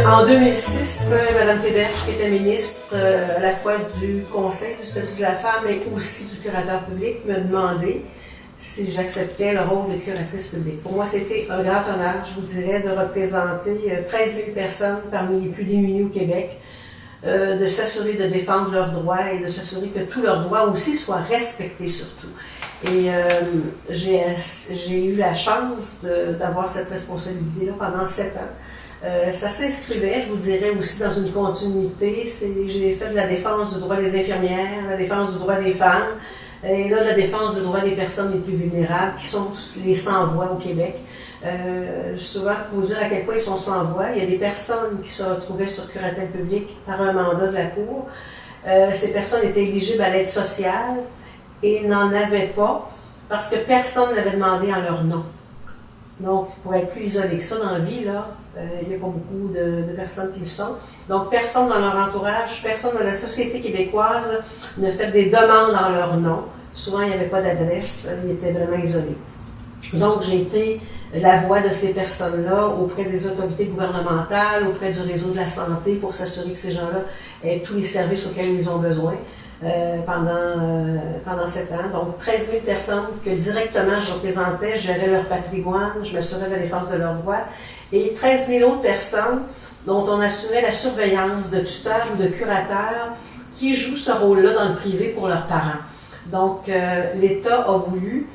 En 2006, Mme Québec, qui était ministre à la fois du Conseil du statut de la femme et aussi du curateur public, me demandait si j'acceptais le rôle de curatrice publique. Pour moi, c'était un grand honneur, je vous dirais, de représenter 13 000 personnes parmi les plus démunies au Québec, de s'assurer de défendre leurs droits et de s'assurer que tous leurs droits aussi soient respectés surtout. Et j'ai eu la chance d'avoir cette responsabilité-là pendant 7 ans. Ça s'inscrivait, je vous dirais, aussi dans une continuité. J'ai fait de la défense du droit des infirmières, la défense du droit des femmes, et là, la défense du droit des personnes les plus vulnérables, qui sont les sans-voix au Québec. Souvent, pour vous dire à quel point ils sont sans voix, il y a des personnes qui se retrouvaient sur curatelle publique par un mandat de la Cour. Ces personnes étaient éligibles à l'aide sociale et n'en avaient pas parce que personne n'avait demandé en leur nom. Donc, pour être plus isolé que ça dans la vie, là, il n'y a pas beaucoup de personnes qui le sont. Donc, personne dans leur entourage, personne dans la société québécoise ne fait des demandes en leur nom. Souvent, il n'y avait pas d'adresse, ils étaient vraiment isolés. Donc, j'ai été la voix de ces personnes-là auprès des autorités gouvernementales, auprès du réseau de la santé pour s'assurer que ces gens-là aient tous les services auxquels ils ont besoin pendant 7 ans. Donc, 13 000 personnes que directement je représentais, je gérais leur patrimoine, je m'assurais de la défense de leurs droits, et 13 000 autres personnes dont on assurait la surveillance de tuteurs ou de curateurs qui jouent ce rôle-là dans le privé pour leurs parents. Donc, l'État a voulu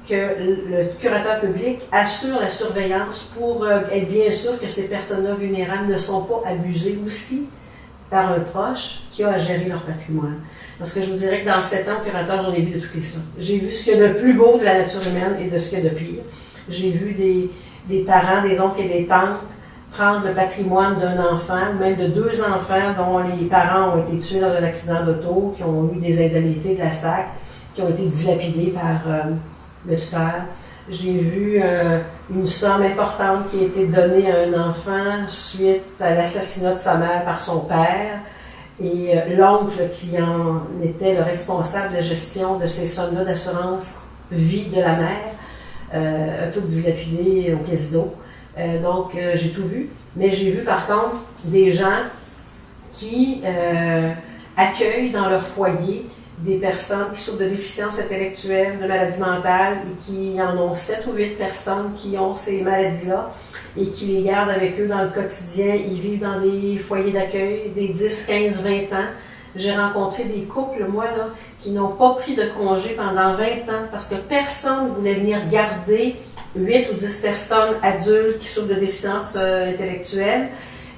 que le curateur public assure la surveillance pour être bien sûr que ces personnes-là vulnérables ne sont pas abusées aussi par un proche qui a à gérer leur patrimoine. Parce que je vous dirais que dans 7 ans, curateur, j'en ai vu de tous les sortes. J'ai vu ce qu'il y a de plus beau de la nature humaine et de ce qu'il y a de pire. J'ai vu des parents, des oncles et des tantes prendre le patrimoine d'un enfant, même de 2 enfants dont les parents ont été tués dans un accident d'auto, qui ont eu des indemnités de la SAC, qui ont été dilapidés par le tuteur. J'ai vu une somme importante qui a été donnée à un enfant suite à l'assassinat de sa mère par son père. Et l'oncle qui en était le responsable de gestion de ces sommes-là d'assurance vie de la mère, a tout dilapidé au casino. Donc, j'ai tout vu. Mais j'ai vu par contre des gens qui accueillent dans leur foyer des personnes qui souffrent de déficience intellectuelle, de maladies mentales, et qui en ont 7 ou 8 personnes qui ont ces maladies-là et qui les gardent avec eux dans le quotidien. Ils vivent dans des foyers d'accueil, des 10, 15, 20 ans. J'ai rencontré des couples, moi, là, qui n'ont pas pris de congé pendant 20 ans parce que personne ne voulait venir garder 8 ou 10 personnes adultes qui souffrent de déficience intellectuelle.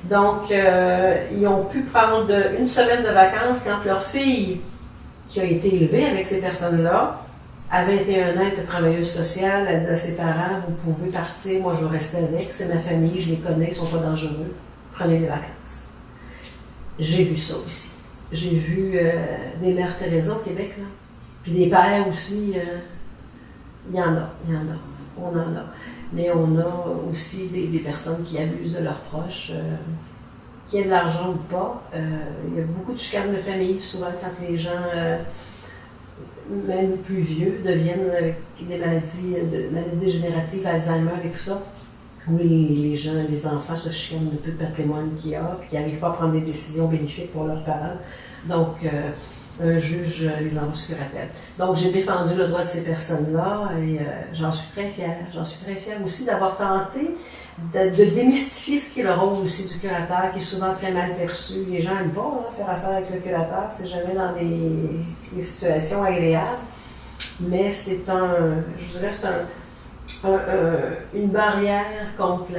Donc, ils ont pu prendre une semaine de vacances quand leur fille, qui a été élevée avec ces personnes-là, à 21 ans, elle était travailleuse sociale, elle dit à ses parents, vous pouvez partir, moi je vais rester avec, c'est ma famille, je les connais, ils ne sont pas dangereux, prenez des vacances. J'ai vu ça aussi. J'ai vu des mères Teresa au Québec, là. Puis des pères aussi, il y en a, on en a. Mais on a aussi des personnes qui abusent de leurs proches, qui aient de l'argent ou pas. Il y a beaucoup de chicanes de famille, souvent quand les gens, même plus vieux, deviennent avec des maladies dégénératives, Alzheimer et tout ça, où les enfants se chicanent de peu de patrimoine qu'il y a, puis qui n'arrivent pas à prendre des décisions bénéfiques pour leurs parents. Donc, un juge les envoie sur curatelle. Donc, j'ai défendu le droit de ces personnes-là et j'en suis très fière. J'en suis très fière aussi d'avoir tenté de démystifier ce qui est le rôle aussi du curateur, qui est souvent très mal perçu. Les gens n'aiment pas faire affaire avec le curateur, c'est jamais dans des situations agréables. Mais c'est je dirais, c'est une barrière contre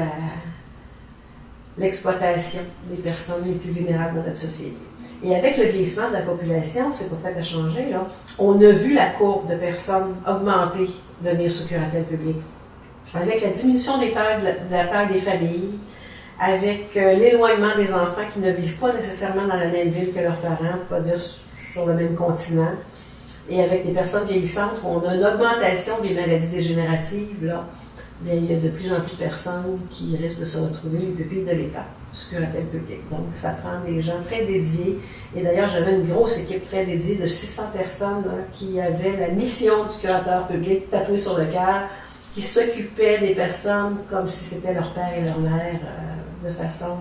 l'exploitation des personnes les plus vulnérables dans notre société. Et avec le vieillissement de la population, c'est pas fait à changer, là. On a vu la courbe de personnes augmenter de venir sous curatelle publique. Avec la diminution de la taille des familles, avec l'éloignement des enfants qui ne vivent pas nécessairement dans la même ville que leurs parents, pas dire sur le même continent, et avec des personnes vieillissantes où on a une augmentation des maladies dégénératives, là, bien, il y a de plus en plus de personnes qui risquent de se retrouver les pupilles de l'État, sous curatelle publique. Donc, ça prend des gens très dédiés. Et d'ailleurs, j'avais une grosse équipe très dédiée de 600 personnes là, qui avaient la mission du curateur public tatouée sur le cœur, qui s'occupaient des personnes comme si c'était leur père et leur mère. de façon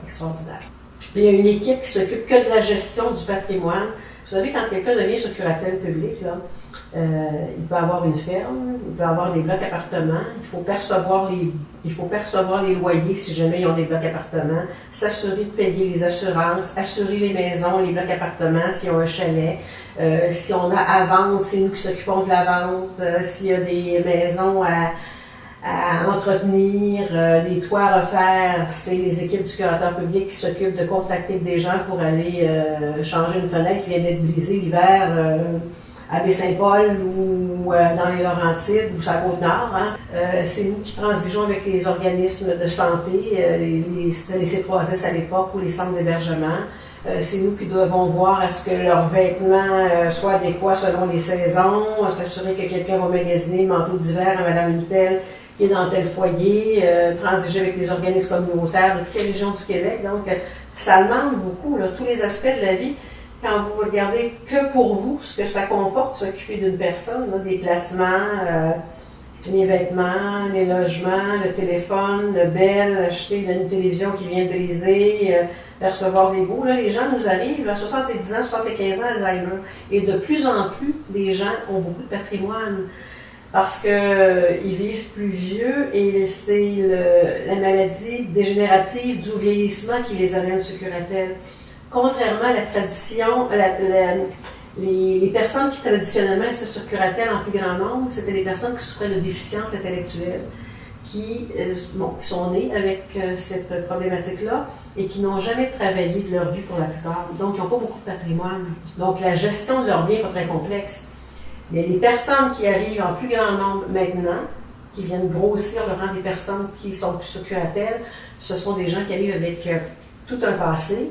extraordinaire. Il y a une équipe qui s'occupe que de la gestion du patrimoine. Vous savez, quand quelqu'un devient sur curatelle publique, là, il peut avoir une ferme, il peut avoir des blocs appartements, il faut percevoir les loyers si jamais ils ont des blocs appartements, s'assurer de payer les assurances, assurer les maisons, les blocs appartements s'ils ont un chalet. Si on a à vendre, c'est nous qui s'occupons de la vente. S'il y a des maisons à entretenir, des toits à refaire, c'est les équipes du curateur public qui s'occupent de contracter des gens pour aller changer une fenêtre qui vient d'être brisée l'hiver à Baie-Saint-Paul ou dans les Laurentides ou sur la Côte-Nord. Hein. C'est nous qui transigeons avec les organismes de santé, c'était les C3S à l'époque ou les centres d'hébergement. C'est nous qui devons voir à ce que leurs vêtements soient adéquats selon les saisons, s'assurer que quelqu'un va magasiner le manteau d'hiver à Madame une telle qui est dans tel foyer, transiger avec les organismes communautaires de toutes les régions du Québec. Donc, ça demande beaucoup, là, tous les aspects de la vie. Quand vous regardez que pour vous, ce que ça comporte, s'occuper d'une personne, là, des placements, les vêtements, les logements, le téléphone, le bel, acheter une télévision qui vient de briser, percevoir des bouts. Là, les gens nous arrivent à 70 ans, 75 ans, Alzheimer. Et de plus en plus, les gens ont beaucoup de patrimoine parce qu'ils vivent plus vieux et c'est la maladie dégénérative du vieillissement qui les amène sur curatelle. Contrairement à la tradition, les personnes qui traditionnellement étaient sur curatelle en plus grand nombre, c'était les personnes qui souffraient de déficience intellectuelle, qui sont nées avec cette problématique-là et qui n'ont jamais travaillé de leur vie pour la plupart. Donc, ils n'ont pas beaucoup de patrimoine. Donc, la gestion de leurs biens n'est pas très complexe. Mais les personnes qui arrivent en plus grand nombre maintenant, qui viennent grossir le rang des personnes qui sont sur curatelle, ce sont des gens qui arrivent avec tout un passé,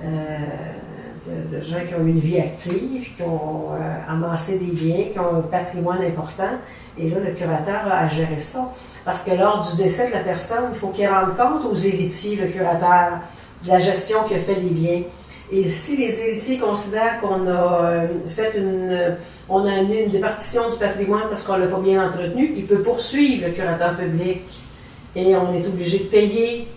de gens qui ont une vie active, qui ont amassé des biens, qui ont un patrimoine important. Et là, le curateur a à gérer ça. Parce que lors du décès de la personne, il faut qu'il rende compte aux héritiers, le curateur, de la gestion qu'il a fait des biens. Et si les héritiers considèrent qu'on a on a amené une départition du patrimoine parce qu'on ne l'a pas bien entretenu, il peut poursuivre le curateur public. Et on est obligé de payer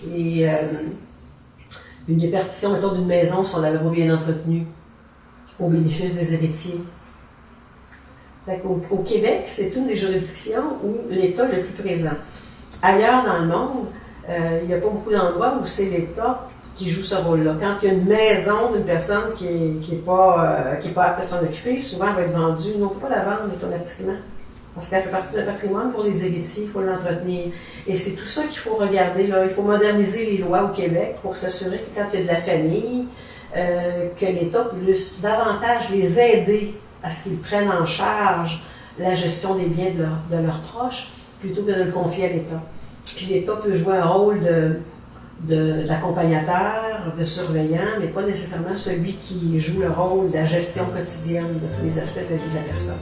une départition, mettons, d'une maison si on l'avait pas bien entretenue, au bénéfice des héritiers. Au Québec, c'est une des juridictions où l'État est le plus présent. Ailleurs dans le monde, il n'y a pas beaucoup d'endroits où c'est l'État qui joue ce rôle-là. Quand il y a une maison d'une personne qui est pas apte à s'en occuper, souvent elle va être vendue. On ne peut pas la vendre automatiquement. Parce qu'elle fait partie d'un patrimoine pour les héritiers, il faut l'entretenir. Et c'est tout ça qu'il faut regarder, là. Il faut moderniser les lois au Québec pour s'assurer que quand il y a de la famille, que l'État puisse davantage les aider à ce qu'ils prennent en charge la gestion des biens de leurs proches, plutôt que de le confier à l'État. Puis l'État peut jouer un rôle d'accompagnateur, de surveillant, mais pas nécessairement celui qui joue le rôle de la gestion quotidienne de tous les aspects de la vie de la personne.